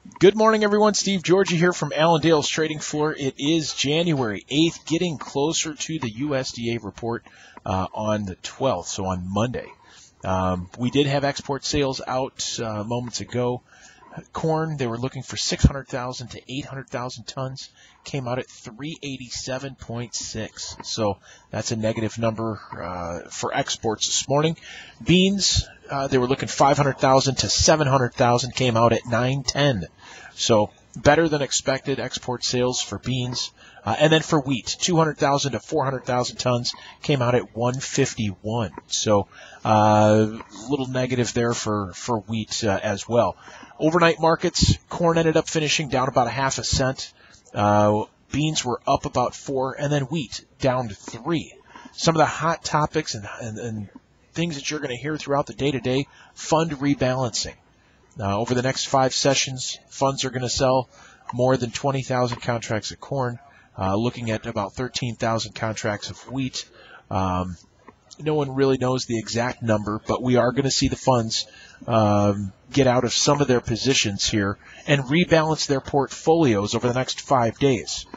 Good morning, everyone. Steve Georgie here from Allendale's trading floor. It is January 8th, getting closer to the USDA report on the 12th, so on Monday. We did have export sales out moments ago. Corn, they were looking for 600,000 to 800,000 tons, came out at 387.6. So that's a negative number for exports this morning. Beans, they were looking 500,000 to 700,000, came out at 910. So better than expected export sales for beans. And then for wheat, 200,000 to 400,000 tons, came out at 151. So a little negative there for wheat as well. Overnight markets, corn ended up finishing down about 0.5 cent. Beans were up about 4, and then wheat down to 3. Some of the hot topics and things that you're going to hear throughout the day-to-day, fund rebalancing. Over the next 5 sessions, funds are going to sell more than 20,000 contracts of corn, looking at about 13,000 contracts of wheat. No one really knows the exact number, but we are going to see the funds get out of some of their positions here and rebalance their portfolios over the next 5 days.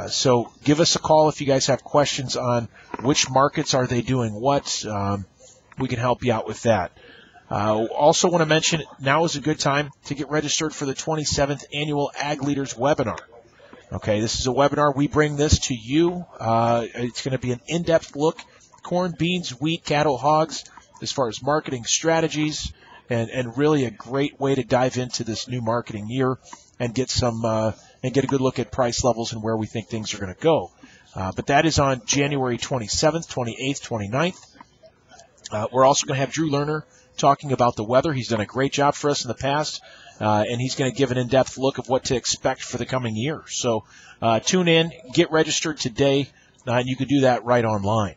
So give us a call if you guys have questions on which markets are they doing what. We can help you out with that. Also want to mention now is a good time to get registered for the 27th Annual Ag Leaders Webinar. Okay, this is a webinar. We bring this to you. It's going to be an in-depth look, corn, beans, wheat, cattle, hogs, as far as marketing strategies, and really a great way to dive into this new marketing year and get a good look at price levels and where we think things are going to go. But that is on January 27th, 28th, 29th. We're also going to have Drew Lerner talking about the weather. He's done a great job for us in the past, and he's going to give an in-depth look of what to expect for the coming year. So tune in, get registered today, and you can do that right online.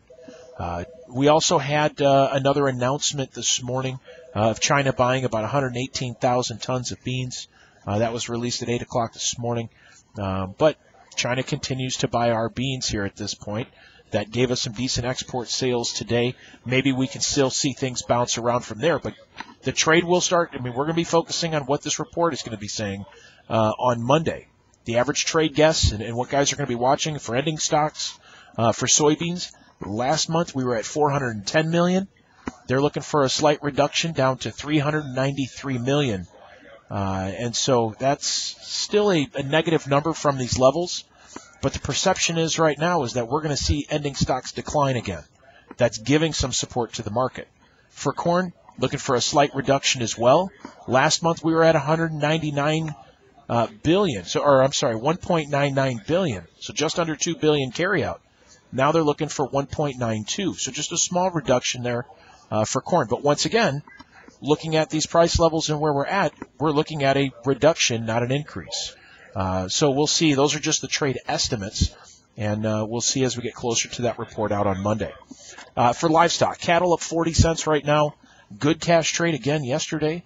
We also had another announcement this morning of China buying about 118,000 tons of beans. That was released at 8 o'clock this morning. But China continues to buy our beans here at this point. That gave us some decent export sales today. Maybe we can still see things bounce around from there. But the trade will start. I mean, we're going to be focusing on what this report is going to be saying on Monday. The average trade guess and what guys are going to be watching for ending stocks for soybeans. Last month we were at 410 million. They're looking for a slight reduction down to 393 million. And so that's still a negative number from these levels. But the perception is right now is that we're going to see ending stocks decline again. That's giving some support to the market. For corn, looking for a slight reduction as well. Last month we were at 199 billion. 1.99 billion. So just under 2 billion carryout. Now they're looking for 1.92. So just a small reduction there for corn. But once again, looking at these price levels and where we're at, we're looking at a reduction, not an increase. So we'll see. Those are just the trade estimates, and we'll see as we get closer to that report out on Monday. For livestock, cattle up 40 cents right now. Good cash trade again yesterday.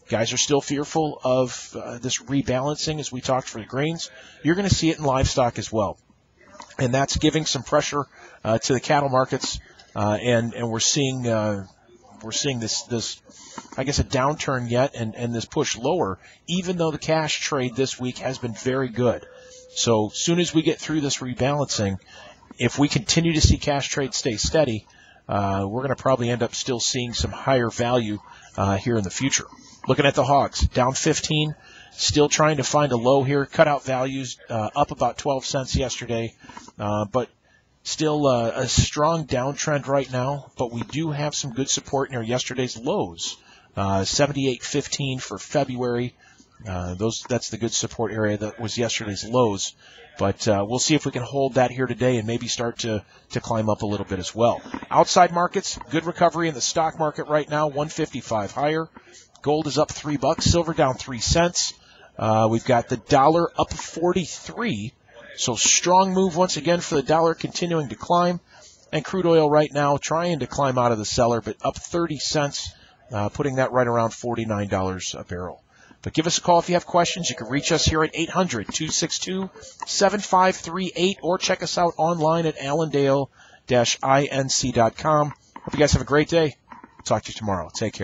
Guys are still fearful of this rebalancing as we talked for the grains. You're going to see it in livestock as well, and that's giving some pressure to the cattle markets, and we're seeing this I guess a downturn yet and this push lower, even though the cash trade this week has been very good. So soon as we get through this rebalancing, if we continue to see cash trade stay steady, we're going to probably end up still seeing some higher value here in the future. Looking at the hogs, down 15, still trying to find a low here. Cutout values up about 12 cents yesterday, but still a strong downtrend right now, but we do have some good support near yesterday's lows. 78.15 for February. That's the good support area that was yesterday's lows. But we'll see if we can hold that here today and maybe start to climb up a little bit as well. Outside markets, good recovery in the stock market right now, 155 higher. Gold is up $3, silver down 3 cents. We've got the dollar up 43. So strong move once again for the dollar, continuing to climb. And crude oil right now trying to climb out of the cellar, but up 30 cents, putting that right around $49 a barrel. But give us a call if you have questions. You can reach us here at 800-262-7538 or check us out online at allendale-inc.com. Hope you guys have a great day. Talk to you tomorrow. Take care.